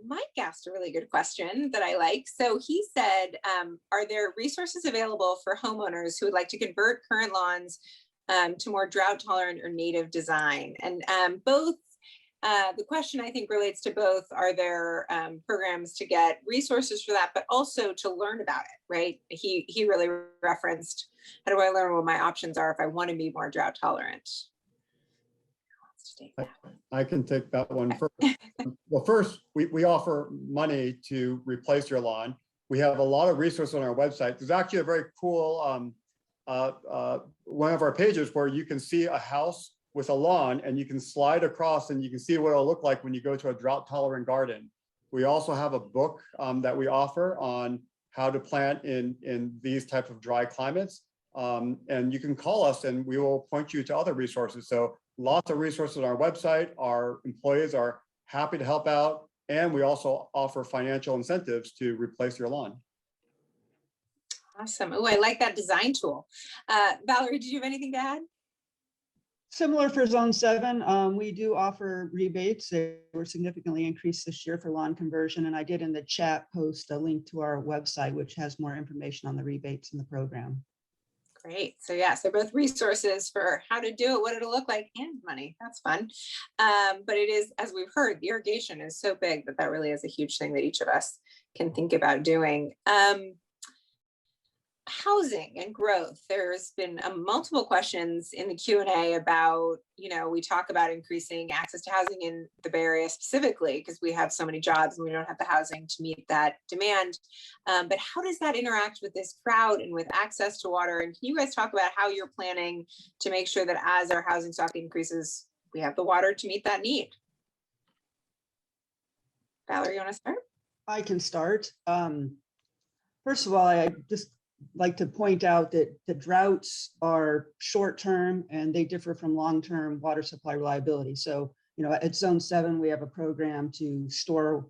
Mike asked a really good question that I like. So he said, are there resources available for homeowners who would like to convert current lawns to more drought tolerant or native design? And both, the question I think relates to both, are there programs to get resources for that, but also to learn about it, right? He really referenced, how do I learn what my options are if I want to be more drought tolerant? I can take that one first. Well, first, we offer money to replace your lawn. We have a lot of resources on our website. There's actually a very cool one of our pages where you can see a house with a lawn and you can slide across and you can see what it'll look like when you go to a drought tolerant garden. We also have a book that we offer on how to plant in these types of dry climates. And you can call us and we will point you to other resources. So lots of resources on our website. Our employees are happy to help out. And we also offer financial incentives to replace your lawn. Awesome. Oh, I like that design tool. Valerie, did you have anything to add? Similar for Zone 7, we do offer rebates. They were significantly increased this year for lawn conversion. And I did in the chat post a link to our website, which has more information on the rebates in the program. Great. So yes, they're both resources for how to do it, what it'll look like, and money. That's fun. But it is, as we've heard, the irrigation is so big that really is a huge thing that each of us can think about doing. Housing and growth. There's been multiple questions in the Q&A about, we talk about increasing access to housing in the Bay Area specifically because we have so many jobs and we don't have the housing to meet that demand. But how does that interact with this crowd and with access to water? And can you guys talk about how you're planning to make sure that as our housing stock increases, we have the water to meet that need? Valerie, you want to start? I can start. First of all, I just like to point out that the droughts are short-term and they differ from long-term water supply reliability. So, at Zone 7, we have a program to store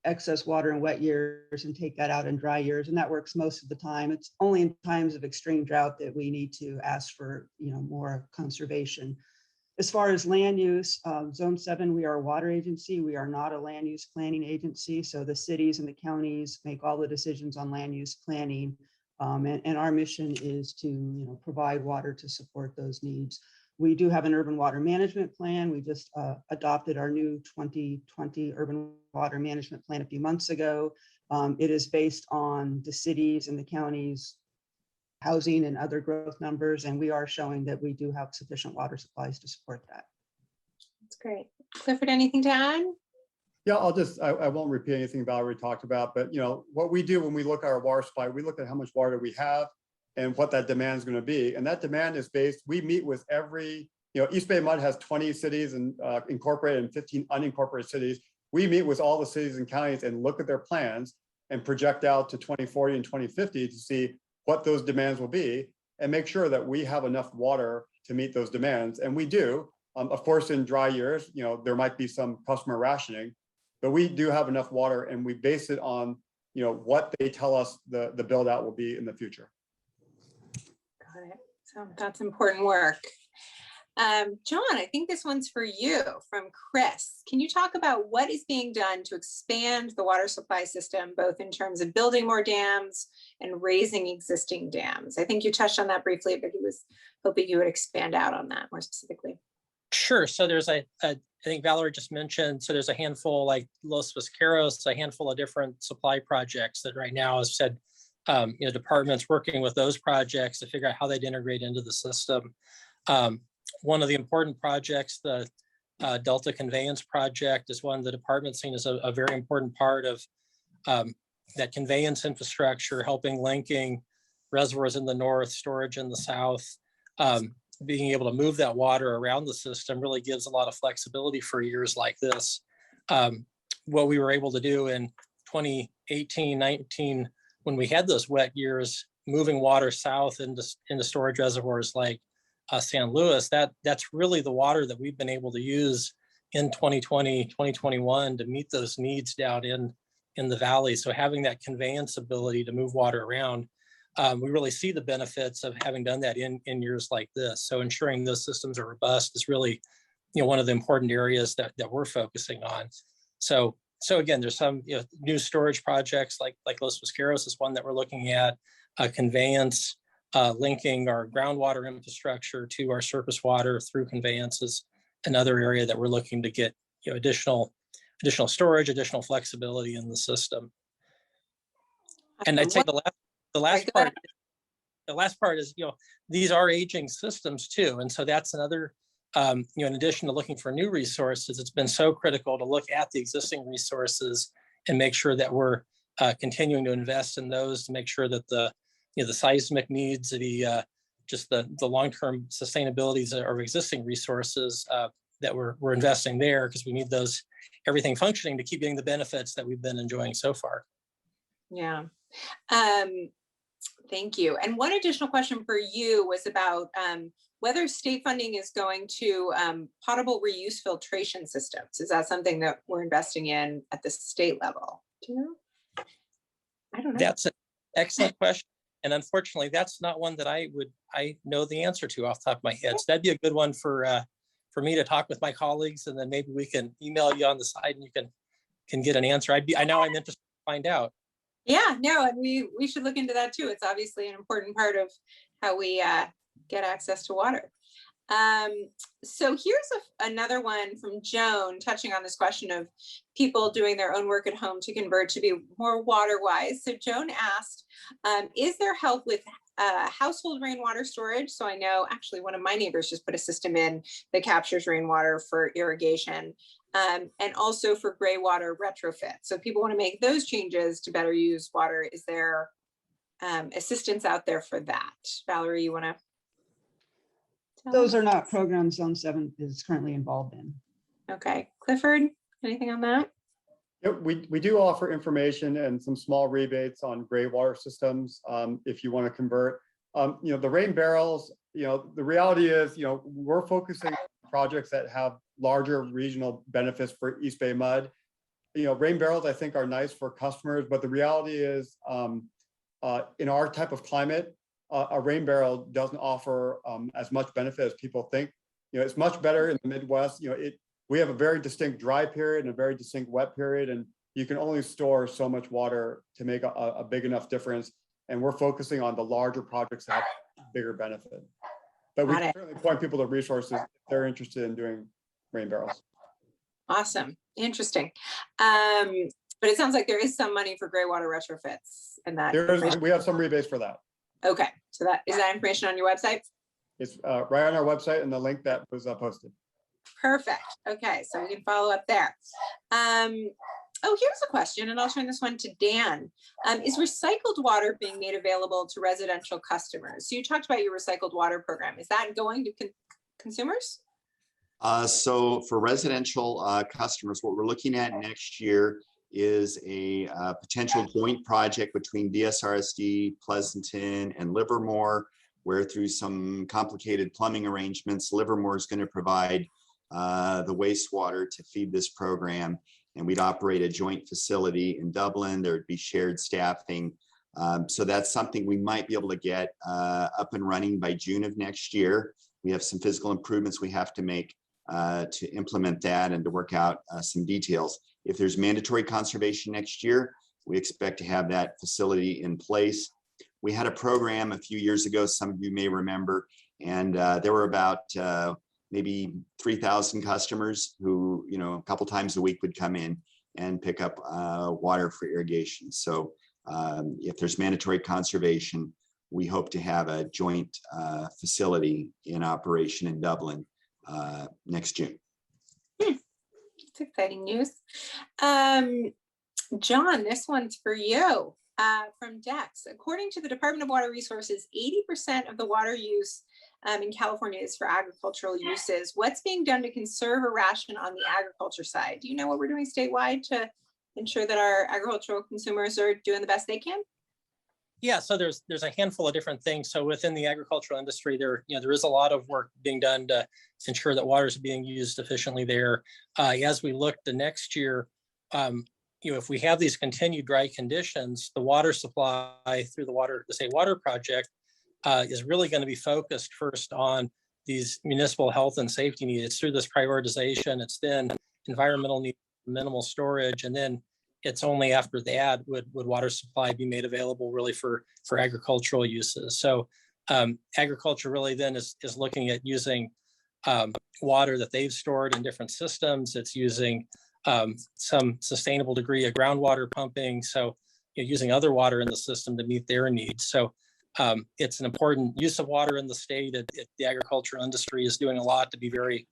excess water in wet years and take that out in dry years. And that works most of the time. It's only in times of extreme drought that we need to ask for, more conservation. As far as land use, Zone 7, we are a water agency. We are not a land use planning agency. So the cities and the counties make all the decisions on land use planning. And our mission is to provide water to support those needs. We do have an urban water management plan. We just adopted our new 2020 urban water management plan a few months ago. It is based on the cities and the counties' housing and other growth numbers, and we are showing that we do have sufficient water supplies to support that. That's great. Clifford, anything to add? Yeah, I won't repeat anything Valerie talked about, but what we do when we look at our water supply, we look at how much water we have and what that demand is going to be. And that demand is based, we meet with every, East Bay Mud has 20 cities and incorporated and 15 unincorporated cities. We meet with all the cities and counties and look at their plans and project out to 2040 and 2050 to see what those demands will be and make sure that we have enough water to meet those demands. And we do. Of course, in dry years, there might be some customer rationing, but we do have enough water and we base it on, what they tell us the build out will be in the future. Got it. So that's important work. John, I think this one's for you from Chris. Can you talk about what is being done to expand the water supply system, both in terms of building more dams and raising existing dams? I think you touched on that briefly, but he was hoping you would expand out on that more specifically. Sure. So there's I think Valerie just mentioned, so there's a handful like Los Vasqueros, a handful of different supply projects that right now, as said, departments working with those projects to figure out how they'd integrate into the system. One of the important projects, the Delta Conveyance Project, is one the department's seen as a very important part of that conveyance infrastructure, helping linking reservoirs in the north, storage in the south. Being able to move that water around the system really gives a lot of flexibility for years like this. What we were able to do in 2018, 19, when we had those wet years, moving water south into storage reservoirs like San Luis, that's really the water that we've been able to use in 2020, 2021 to meet those needs down in the valley. So having that conveyance ability to move water around we really see the benefits of having done that in years like this. So ensuring those systems are robust is really, one of the important areas that we're focusing on. So again, there's some new storage projects like Los Pesqueros is one that we're looking at, conveyance, linking our groundwater infrastructure to our surface water through conveyance is another area that we're looking to get additional storage, additional flexibility in the system. And I'd say the last part is, these are aging systems too. And so that's another, in addition to looking for new resources, it's been so critical to look at the existing resources and make sure that we're continuing to invest in those to make sure that the seismic needs, the long-term sustainabilities of existing resources that we're investing there, because we need everything functioning to keep getting the benefits that we've been enjoying so far. Yeah. Thank you. And one additional question for you was about whether state funding is going to potable reuse filtration systems. Is that something that we're investing in at the state level? Do you know? I don't know. That's an excellent question. And unfortunately, that's not one that I know the answer to off the top of my head. So that'd be a good one for me to talk with my colleagues, and then maybe we can email you on the side and you can get an answer. I know I'm interested to find out. Yeah, no, and we should look into that too. It's obviously an important part of how we get access to water. So here's another one from Joan touching on this question of people doing their own work at home to convert to be more water wise. So Joan asked, is there help with household rainwater storage? So I know actually one of my neighbors just put a system in that captures rainwater for irrigation, and also for gray water retrofit. So people want to make those changes to better use water. Is there assistance out there for that? Valerie, you want to? Those are not programs Zone 7 is currently involved in. Okay. Clifford, anything on that? Yep, we do offer information and some small rebates on gray water systems if you want to convert. The rain barrels, the reality is, we're focusing on projects that have larger regional benefits for East Bay mud. Rain barrels, I think, are nice for customers, but the reality is in our type of climate, a rain barrel doesn't offer as much benefit as people think. It's much better in the Midwest. We have a very distinct dry period and a very distinct wet period, and you can only store so much water to make a big enough difference. And we're focusing on the larger projects that have bigger benefit. But we can certainly point people to resources if they're interested in doing rain barrels. Awesome, interesting. But it sounds like there is some money for gray water retrofits in that. We have some rebates for that. Okay, so is that information on your website? It's right on our website and the link that was posted. Perfect. Okay, so we can follow up there. Oh, here's a question, and I'll turn this one to Dan. Is recycled water being made available to residential customers? So you talked about your recycled water program. Is that going to consumers? So for residential customers, what we're looking at next year is a potential joint project between DSRSD, Pleasanton, and Livermore, where through some complicated plumbing arrangements, Livermore is going to provide the wastewater to feed this program. And we'd operate a joint facility in Dublin. There would be shared staffing. So that's something we might be able to get up and running by June of next year. We have some physical improvements we have to make to implement that and to work out some details. If there's mandatory conservation next year, we expect to have that facility in place. We had a program a few years ago, some of you may remember, and there were about maybe 3,000 customers who, a couple times a week would come in and pick up water for irrigation. So if there's mandatory conservation, we hope to have a joint facility in operation in Dublin next June. It's exciting news. John, this one's for you from Dex. According to the Department of Water Resources, 80% of the water use in California is for agricultural uses. What's being done to conserve or ration on the agriculture side? Do you know what we're doing statewide to ensure that our agricultural consumers are doing the best they can? Yeah, so there's a handful of different things. So within the agricultural industry, there is a lot of work being done to ensure that water is being used efficiently there. As we look to next year, if we have these continued dry conditions, the water supply through the State Water Project is really going to be focused first on these municipal health and safety needs through this prioritization. It's then environmental needs, minimal storage, and then it's only after that would water supply be made available really for agricultural uses. So agriculture really then is looking at using water that they've stored in different systems. It's using some sustainable degree of groundwater pumping. So using other water in the system to meet their needs. So it's an important use of water in the state. The agricultural industry is doing a lot to be very,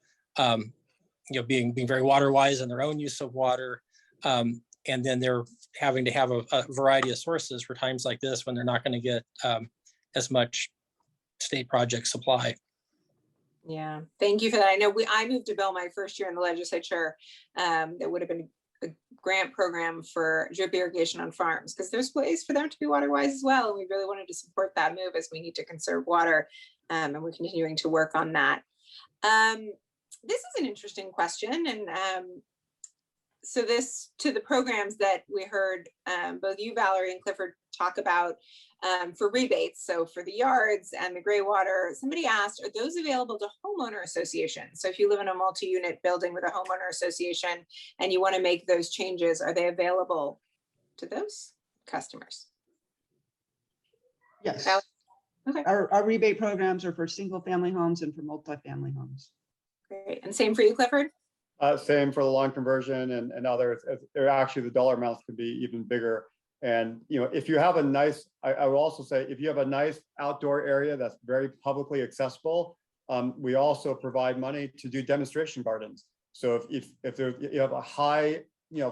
being very water wise in their own use of water. And then they're having to have a variety of sources for times like this when they're not going to get as much state project supply. Yeah, thank you for that. I know I moved to Bill my first year in the legislature. There would have been a grant program for drip irrigation on farms because there's ways for them to be water wise as well. And we really wanted to support that move as we need to conserve water. And we're continuing to work on that. This is an interesting question. And so this to the programs that we heard both you, Valerie, and Clifford talk about for rebates. So for the yards and the gray water, somebody asked, are those available to homeowner associations? So if you live in a multi-unit building with a homeowner association and you want to make those changes, are they available to those customers? Yes. Okay. Our rebate programs are for single family homes and for multifamily homes. Great. And same for you, Clifford? Same for the lawn conversion and others. Actually, the dollar amounts could be even bigger. And if you have a nice, I would also say, if you have a nice outdoor area that's very publicly accessible, we also provide money to do demonstration gardens. So if you have a high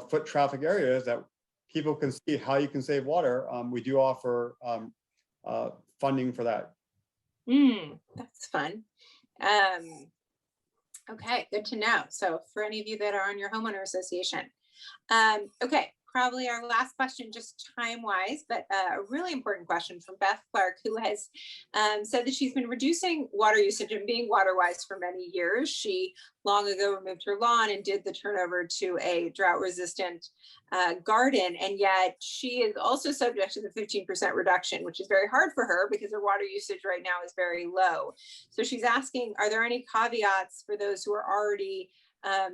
foot traffic areas that people can see how you can save water, we do offer funding for that. That's fun. Okay, good to know. So for any of you that are on your homeowner association. Okay, probably our last question, just time-wise, but a really important question from Beth Clark, who has said that she's been reducing water usage and being water-wise for many years. She long ago removed her lawn and did the turnover to a drought-resistant garden, and yet she is also subject to the 15% reduction, which is very hard for her because her water usage right now is very low. So she's asking, are there any caveats for those who are already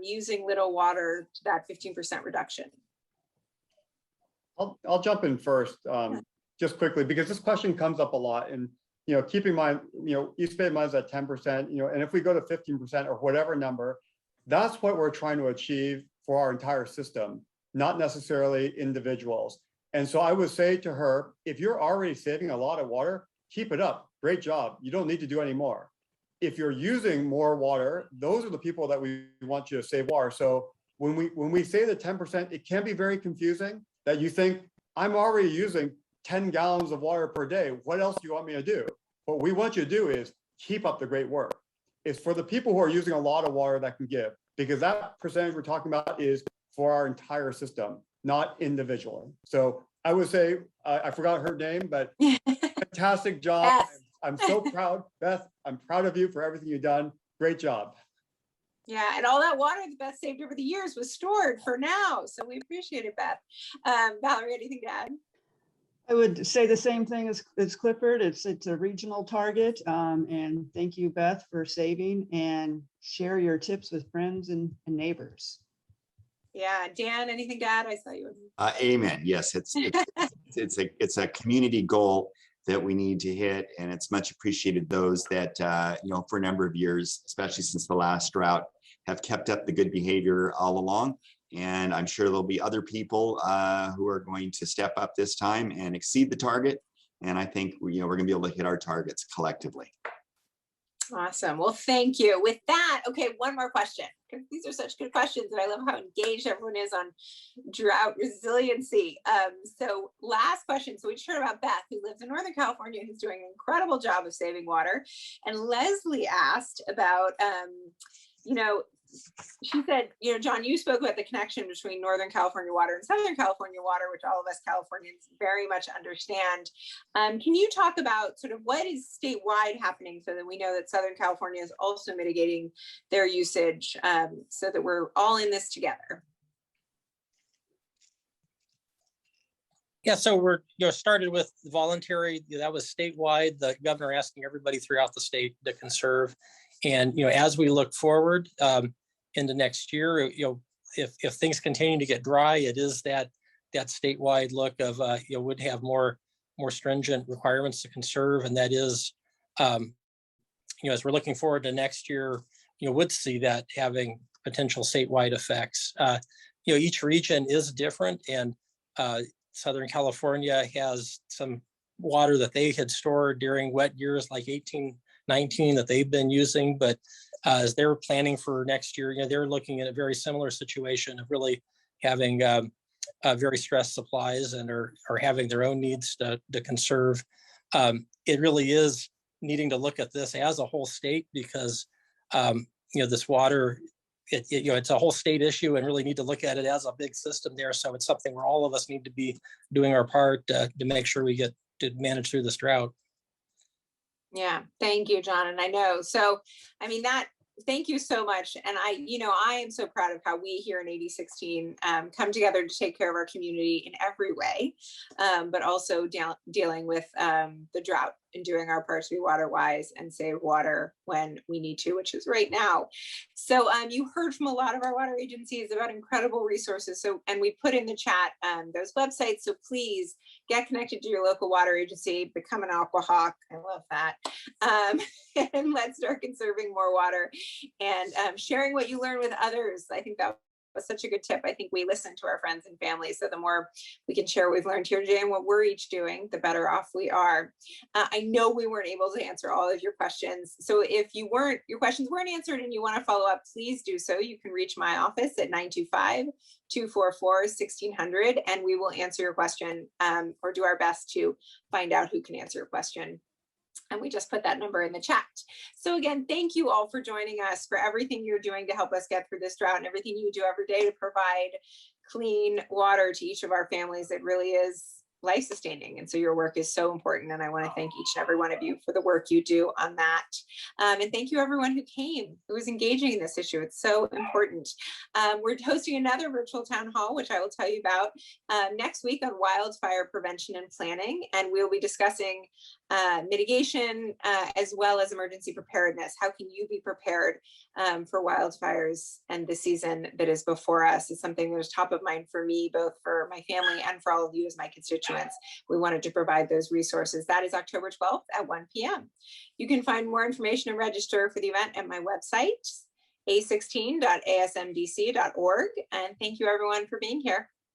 using little water to that 15% reduction? I'll jump in first, just quickly, because this question comes up a lot. And keep in mind, East Bay mine's at 10%, and if we go to 15% or whatever number, that's what we're trying to achieve for our entire system, not necessarily individuals. And so I would say to her, if you're already saving a lot of water, keep it up. Great job. You don't need to do any more. If you're using more water, those are the people that we want you to save water. So when we say the 10%, it can be very confusing that you think I'm already using 10 gallons of water per day. What else do you want me to do? What we want you to do is keep up the great work. It's for the people who are using a lot of water that can give, because that percentage we're talking about is for our entire system, not individually. So I would say, I forgot her name, but fantastic job. Yes. I'm so proud, Beth. I'm proud of you for everything you've done. Great job. Yeah, and all that water that Beth saved over the years was stored for now. So we appreciate it, Beth. Valerie, anything to add? I would say the same thing as Clifford. It's a regional target. And thank you, Beth, for saving, and share your tips with friends and neighbors. Yeah, Dan, anything to add? I saw you. Amen. Yes, it's a community goal that we need to hit, and it's much appreciated those that for a number of years, especially since the last drought, have kept up the good behavior all along. And I'm sure there'll be other people who are going to step up this time and exceed the target. And I think we're going to be able to hit our targets collectively. Awesome. Well, thank you. With that, okay, one more question, because these are such good questions, and I love how engaged everyone is on drought resiliency. So last question. So we just heard about Beth, who lives in Northern California, who's doing an incredible job of saving water. And Leslie asked about, she said, John, you spoke about the connection between Northern California water and Southern California water, which all of us Californians very much understand. Can you talk about sort of what is statewide happening so that we know that Southern California is also mitigating their usage so that we're all in this together? Yeah, so we're started with voluntary. That was statewide. The governor asking everybody throughout the state to conserve, and as we look forward into next year, if things continue to get dry, it is that statewide look of would have more stringent requirements to conserve, and that is as we're looking forward to next year, would see that having potential statewide effects. Each region is different, and Southern California has some water that they had stored during wet years like 18-19 that they've been using, but as they're planning for next year, they're looking at a very similar situation of really having very stressed supplies and are having their own needs to conserve. It really is needing to look at this as a whole state because this water, it's a whole state issue, and really need to look at it as a big system there. So it's something where all of us need to be doing our part to make sure we get to manage through this drought. Yeah, thank you, John. And I know, so, I mean, thank you so much. And I am so proud of how we here in 8016 come together to take care of our community in every way, but also dealing with the drought and doing our part to be water wise and save water when we need to, which is right now. So you heard from a lot of our water agencies about incredible resources. So, and we put in the chat those websites. So please get connected to your local water agency, become an Aqua Hawk. I love that. And let's start conserving more water and sharing what you learn with others. I think that was such a good tip. I think we listen to our friends and family. So the more we can share what we've learned here today and what we're each doing, the better off we are. I know we weren't able to answer all of your questions. So if your questions weren't answered and you want to follow up, please do so. You can reach my office at 925-244-1600, and we will answer your question or do our best to find out who can answer your question. And we just put that number in the chat. So again, thank you all for joining us, for everything you're doing to help us get through this drought and everything you do every day to provide clean water to each of our families. It really is life sustaining. And so your work is so important. And I want to thank each and every one of you for the work you do on that. And thank you everyone who came, who was engaging in this issue. It's so important. We're hosting another virtual town hall, which I will tell you about next week on wildfire prevention and planning. And we'll be discussing mitigation as well as emergency preparedness. How can you be prepared for wildfires and the season that is before us? Is something that is top of mind for me, both for my family and for all of you as my constituents. We wanted to provide those resources. That is October 12th at 1 p.m. You can find more information and register for the event at my website, a16.asmdc.org. And thank you everyone for being here.